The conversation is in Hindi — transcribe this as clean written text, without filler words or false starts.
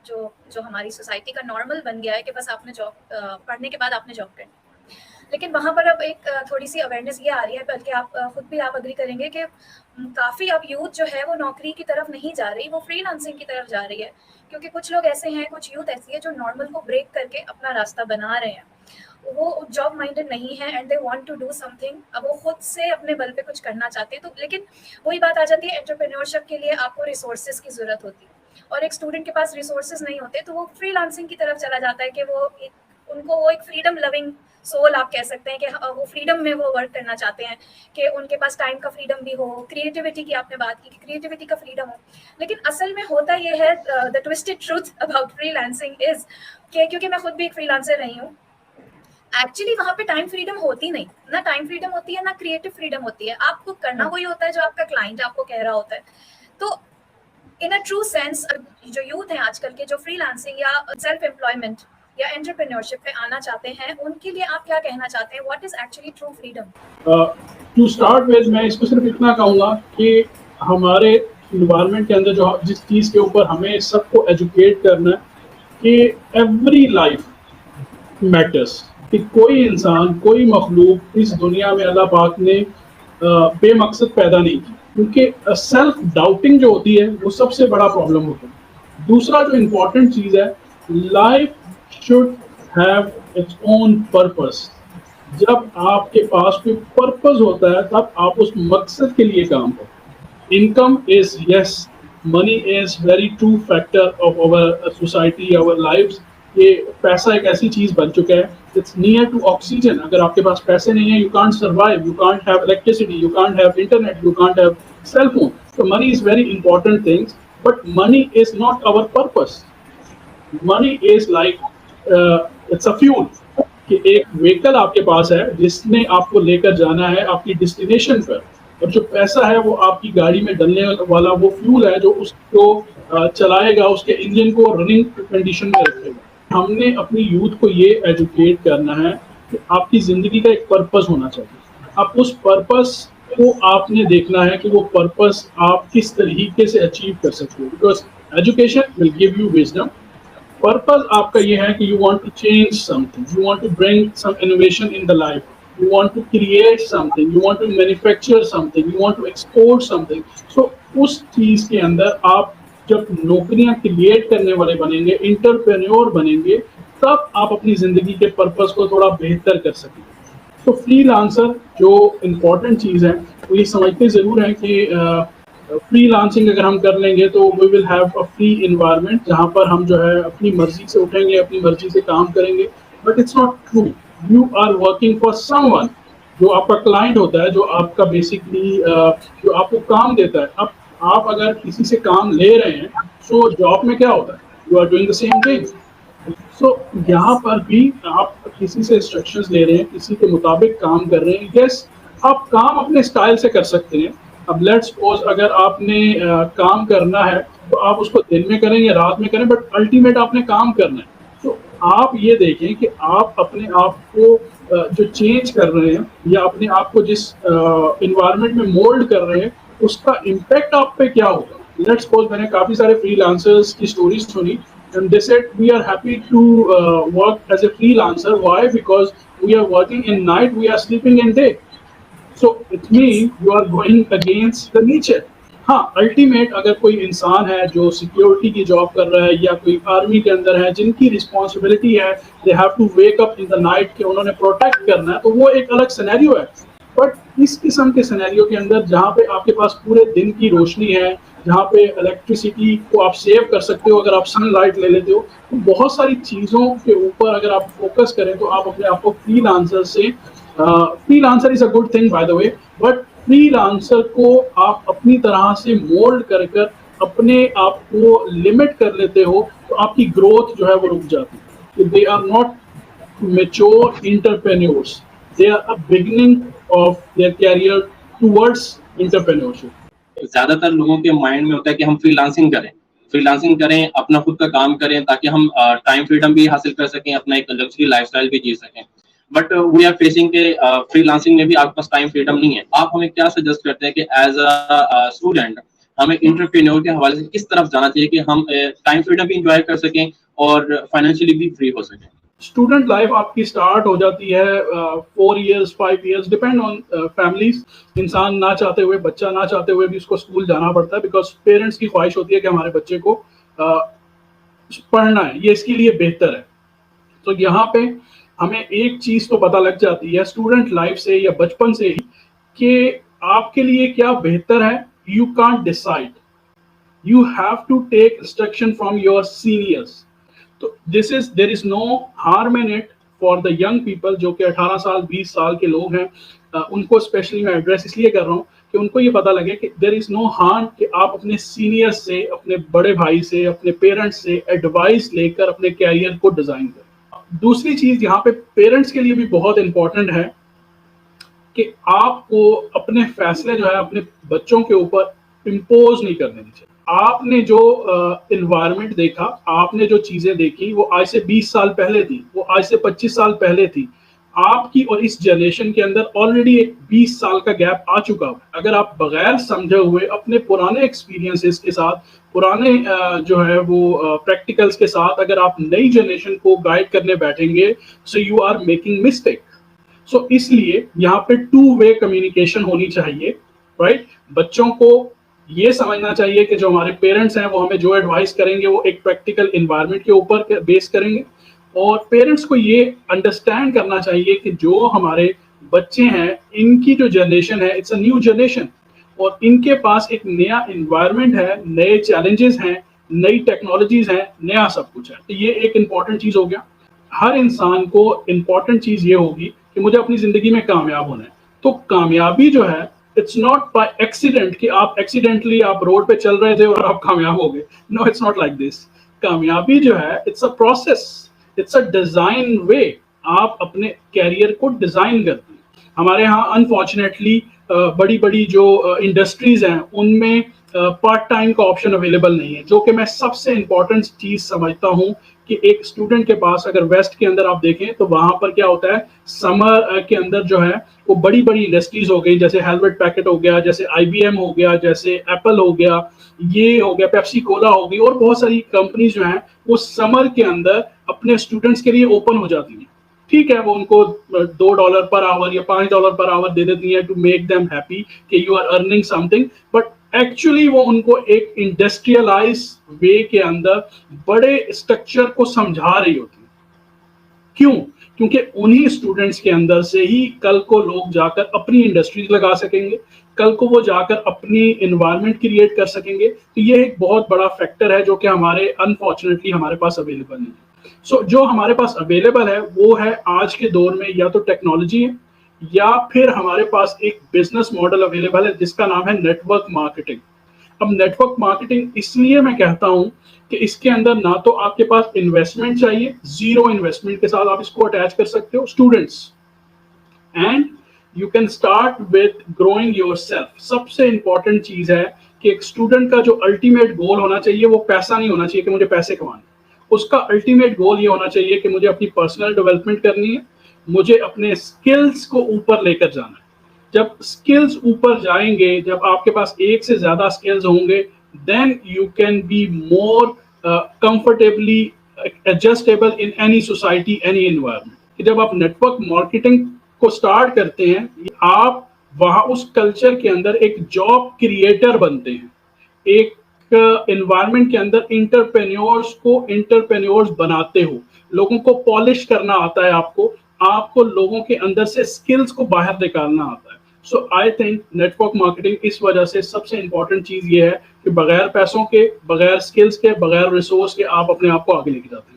जो जो हमारी सोसाइटी का नॉर्मल बन गया है कि बस आपने जॉब पढ़ने के बाद आपने जॉब करनी। लेकिन वहाँ पर अब एक थोड़ी सी अवेयरनेस ये आ रही है, बल्कि आप खुद भी आप अग्री करेंगे कि काफ़ी अब यूथ जो है वो नौकरी की तरफ नहीं जा रही, वो फ्रीलांसिंग की तरफ जा रही है। क्योंकि कुछ लोग ऐसे हैं, कुछ यूथ ऐसी है जो नॉर्मल को ब्रेक करके अपना रास्ता बना रहे हैं। वो जॉब माइंडेड नहीं है and they want to do something. अब वो खुद से अपने बल पे कुछ करना चाहते हैं। तो लेकिन वही बात आ जाती है, एंटरप्रेन्योरशिप के लिए आपको रिसोर्सेज की ज़रूरत होती है, और एक स्टूडेंट के पास रिसोर्सेज नहीं होते, तो वो फ्रीलांसिंग की तरफ चला जाता है कि उनको वो एक फ्रीडम लविंग सोल आप कह सकते हैं कि वो फ्रीडम में वो वर्क करना चाहते हैं, कि उनके पास टाइम का फ्रीडम भी हो, क्रिएटिविटी की आपने बात की कि क्रिएटिविटी का फ्रीडम हो। लेकिन असल में होता ये है, the twisted truth about freelancing is कि, क्योंकि मैं खुद भी एक फ्रीलांसर रही हूँ, एक्चुअली वहाँ पे टाइम फ्रीडम होती नहीं, ना टाइम फ्रीडम होती है ना क्रिएटिव फ्रीडम होती है। आपको करना वही होता है जो आपका क्लाइंट आपको कह रहा होता है। तो इन अ ट्रू सेंस जो यूथ है आजकल के, जो फ्रीलांसिंग या सेल्फ एम्प्लॉयमेंट या एंटरप्रेन्योरशिप पे आना चाहते हैं, उनके लिए आप क्या कहना चाहते हैं? What is actually true freedom? To start with, मैं इसको सिर्फ इतना कहूँगा कि हमारे इन्वायरमेंट के अंदर जो जिस चीज़ के ऊपर हमें सबको एजुकेट करना है कि एवरी लाइफ मैटर्स, कि कोई इंसान, कोई मखलूक इस दुनिया में अल्लाह पाक ने बेमकसद पैदा नहीं की, क्योंकि सेल्फ डाउटिंग जो होती है वो सबसे बड़ा प्रॉब्लम होता है। दूसरा जो इम्पोर्टेंट चीज़ है, life should have its own purpose. जब आपके पास कोई पर्पस होता है तब आप उस मकसद के लिए काम करो। Income is, yes, money is very true factor of our society, our lives. ये पैसा एक ऐसी चीज बन चुका है, इट्स नियर टू ऑक्सीजन। अगर आपके पास पैसे नहीं है, you can't survive, you can't have electricity, you can't have internet, you can't have cell phone. तो money is very important things, but money is not our purpose. Money is like it's a fuel, कि एक व्हीकल आपके पास है जिसने आपको लेकर जाना है आपकी डेस्टिनेशन पर, और जो पैसा है वो आपकी गाड़ी में डलने वाला वो फ्यूल है जो उसको चलाएगा, उसके इंजन को रनिंग कंडीशन में रखेगा। हमने अपनी यूथ को ये एजुकेट करना है कि आपकी ज़िंदगी का एक पर्पस होना चाहिए। अब उस पर्पस को आपने देखना है कि वो पर्पस आप किस तरीके से अचीव कर सकते हो, because education will give you wisdom. Purpose आपका ये है कि you want to change something, you want to bring some innovation in the life, you want to create something, you want to manufacture something, you want to export something. So उस चीज़ के अंदर आप जब नौकरियां क्रिएट करने वाले बनेंगे, इंटरप्रेन्योर बनेंगे, तब आप अपनी ज़िंदगी के पर्पस को थोड़ा बेहतर कर सकेंगे। तो फ्रीलांसर जो इम्पोर्टेंट चीज़ है, वो ये समझते ज़रूर है कि फ्रीलांसिंग अगर हम कर लेंगे तो we will have a free environment, जहाँ पर हम जो है अपनी मर्जी से उठेंगे, अपनी मर्जी से काम करेंगे। But it's not true. You are working for someone, जो आपका क्लाइंट होता है, जो आपका बेसिकली जो आपको काम देता है। अब आप अगर किसी से काम ले रहे हैं, सो जॉब में क्या होता है, you are doing the same thing. So यहाँ पर भी आप किसी से इंस्ट्रक्शंस ले रहे हैं, किसी के मुताबिक काम कर रहे हैं। यस, आप काम अपने स्टाइल से कर सकते हैं। अब लेट्स सपोज अगर आपने काम करना है तो आप उसको दिन में करें या रात में करें, बट अल्टीमेट आपने काम करना है। तो आप ये देखें कि आप अपने आप को जो चेंज कर रहे हैं या अपने आप को जिस इन्वायरमेंट में मोल्ड कर रहे हैं, उसका इम्पैक्ट आप पे क्या होगा। लेट्स सपोज मैंने काफ़ी सारे फ्रीलांसर्स की स्टोरीज सुनी, and they said we are happy to work as a freelancer. Why? Because we are working in night, we are sleeping in day. So it means you are going against the nature. हाँ, अल्टीमेट अगर कोई इंसान है जो सिक्योरिटी की जॉब कर रहा है या कोई आर्मी के अंदर है, जिनकी रिस्पॉन्सिबिलिटी है, they have to wake up in the night, कि उन्होंने प्रोटेक्ट करना है, तो वो एक अलग सिनेरियो है। बट इस किस्म के सिनेरियो के अंदर जहाँ पे आपके पास पूरे दिन की रोशनी है, जहाँ पे इलेक्ट्रिसिटी को आप सेव कर सकते हो, अगर आप सनलाइट ले लेते हो, तो बहुत सारी चीज़ों के ऊपर अगर आप फोकस करें तो आप अपने आप को फ्रीलांसर से, freelancer is a good thing by the way, but freelancer को आप अपनी तरह से मोल्ड कर कर अपने आप को लिमिट कर लेते हो, तो आपकी ग्रोथ जो है वो रुक जाती है। They are not mature entrepreneurs, they are a beginning of their career towards entrepreneurship. ज्यादातर लोगों के माइंड में होता है कि हम फ्रीलांसिंग करें, अपना खुद का काम करें, ताकि हम टाइम फ्रीडम भी हासिल कर सकें, अपना एक लग्जरी लाइफस्टाइल भी जी सकें। बट वी आर फेसिंग के फ्रीलांसिंग में भी आपके पास टाइम फ्रीडम नहीं है। आप हमें क्या सजेस्ट करते हैं कि एज अ स्टूडेंट हमें एंटरप्रेन्योर के हवाले से किस तरफ जाना चाहिए कि हम टाइम फ्रीडम भी इंजॉय कर सकें और फाइनेंशियली भी फ्री हो सकें? स्टूडेंट लाइफ आपकी स्टार्ट हो जाती है 4 years 5 years, depend on families. इंसान ना चाहते हुए, बच्चा ना चाहते हुए भी उसको स्कूल जाना पड़ता है, बिकॉज पेरेंट्स की ख्वाहिश होती है कि हमारे बच्चे को पढ़ना है, ये इसके लिए बेहतर है। तो यहाँ पे हमें एक चीज तो पता लग जाती है स्टूडेंट लाइफ से या बचपन से ही कि आपके लिए क्या बेहतर है। You can't decide, you have to take instruction from your seniors. तो there is no harm in it for the young people जो कि 18 साल 20 साल के लोग हैं, उनको स्पेशली मैं एड्रेस इसलिए कर रहा हूँ कि उनको ये पता लगे कि there is no harm कि आप अपने सीनियर्स से, अपने बड़े भाई से, अपने पेरेंट्स से एडवाइस लेकर अपने कैरियर को डिजाइन करें। दूसरी चीज यहाँ पे पेरेंट्स के लिए भी बहुत इंपॉर्टेंट है कि आपको अपने फैसले जो है अपने बच्चों के ऊपर इम्पोज नहीं करने चाहिए। आपने जो इन्वायरमेंट देखा, आपने जो चीजें देखी, वो आज से 20 साल पहले थी, वो आज से 25 साल पहले थी। आपकी और इस जनरेशन के अंदर ऑलरेडी एक 20 साल का गैप आ चुका है। अगर आप बगैर समझे हुए अपने पुराने एक्सपीरियंसेस के साथ, पुराने जो है वो प्रैक्टिकल्स के साथ अगर आप नई जनरेशन को गाइड करने बैठेंगे, so you are making mistake. So इसलिए यहाँ पे 2 वे कम्युनिकेशन होनी चाहिए, राइट। बच्चों को ये समझना चाहिए कि जो हमारे पेरेंट्स हैं वो हमें जो एडवाइस करेंगे वो एक प्रैक्टिकल एनवायरनमेंट के ऊपर बेस करेंगे, और पेरेंट्स को ये अंडरस्टैंड करना चाहिए कि जो हमारे बच्चे हैं, इनकी जो जनरेशन है, इट्स अ न्यू जनरेशन, और इनके पास एक नया एनवायरनमेंट है, नए चैलेंजेस हैं, नई टेक्नोलॉजीज हैं, नया सब कुछ है। तो ये एक इंपॉर्टेंट चीज हो गया। हर इंसान को इंपॉर्टेंट चीज ये होगी कि मुझे अपनी जिंदगी में कामयाब होना है। तो कामयाबी जो है, इट्स नॉट बाय एक्सीडेंट कि आप एक्सीडेंटली आप रोड पे चल रहे थे और आप कामयाब हो गए। No, it's not like this. कामयाबी जो है, it's a process, it's a design way. आप अपने कैरियर को डिजाइन करते हैं। हमारे यहाँ अनफॉर्चुनेटली बड़ी बड़ी जो इंडस्ट्रीज हैं उनमें पार्ट टाइम का ऑप्शन अवेलेबल नहीं है, जो कि मैं सबसे इंपॉर्टेंट चीज समझता हूँ कि एक स्टूडेंट के पास, अगर वेस्ट के अंदर आप देखें तो वहां पर क्या होता है, समर के अंदर जो है वो बड़ी बड़ी इंडस्ट्रीज हो गई, जैसे हेलवेट पैकेट हो गया, जैसे IBM हो गया, जैसे एप्पल हो गया, ये हो गया, पेप्सी कोला हो गई, और बहुत सारी कंपनीज जो हैं वो समर के अंदर अपने स्टूडेंट्स के लिए ओपन हो जाती हैं। ठीक है, वो उनको $2 पर आवर या $5 पर आवर दे देती हैं टू मेक देम हैप्पी कि you are earning something, but actually वो उनको एक इंडस्ट्रियलाइज वे के अंदर बड़े स्ट्रक्चर को समझा रही होती है। क्यों? क्योंकि उन्हीं स्टूडेंट्स के अंदर से ही कल को लोग जाकर अपनी इंडस्ट्रीज लगा सकेंगे, कल को वो जाकर अपनी एनवायरनमेंट क्रिएट कर सकेंगे। तो ये एक बहुत बड़ा फैक्टर है जो कि हमारे अनफॉर्चुनेटली हमारे पास अवेलेबल नहीं है। सो जो हमारे पास अवेलेबल है वो है आज के दौर में या तो टेक्नोलॉजी है, या फिर हमारे पास एक बिजनेस मॉडल अवेलेबल है जिसका नाम है नेटवर्क मार्केटिंग। अब नेटवर्क मार्केटिंग इसलिए मैं कहता हूं कि इसके अंदर ना तो आपके पास इन्वेस्टमेंट चाहिए, जीरो इन्वेस्टमेंट के साथ आप इसको अटैच कर सकते हो students, and you can start with growing yourself. सबसे इंपॉर्टेंट चीज है कि एक स्टूडेंट का जो अल्टीमेट गोल होना चाहिए वो पैसा नहीं होना चाहिए कि मुझे पैसे कमाने, उसका अल्टीमेट गोल ये होना चाहिए कि मुझे अपनी पर्सनल डेवलपमेंट करनी है, मुझे अपने स्किल्स को ऊपर लेकर जाना है। जब स्किल्स ऊपर जाएंगे, जब आपके पास एक से ज्यादा स्किल्स होंगे, then you can be more comfortably adjustable in any society, any environment. जब आप नेटवर्क मार्केटिंग को स्टार्ट करते हैं, आप वहां उस कल्चर के अंदर एक जॉब क्रिएटर बनते हैं। एक एनवायरनमेंट के अंदर इंटरप्रेन्योर्स को इंटरप्रेन्योर्स बनाते हो, लोगों को पॉलिश करना आता है, आपको लोगों के अंदर से स्किल्स को बाहर निकालना आता है। सो आई थिंक नेटवर्क मार्केटिंग इस वजह से सबसे इंपॉर्टेंट चीज ये है कि बगैर पैसों के, बगैर स्किल्स के, बगैर रिसोर्स के आप अपने आप को आगे लेके जाते हैं।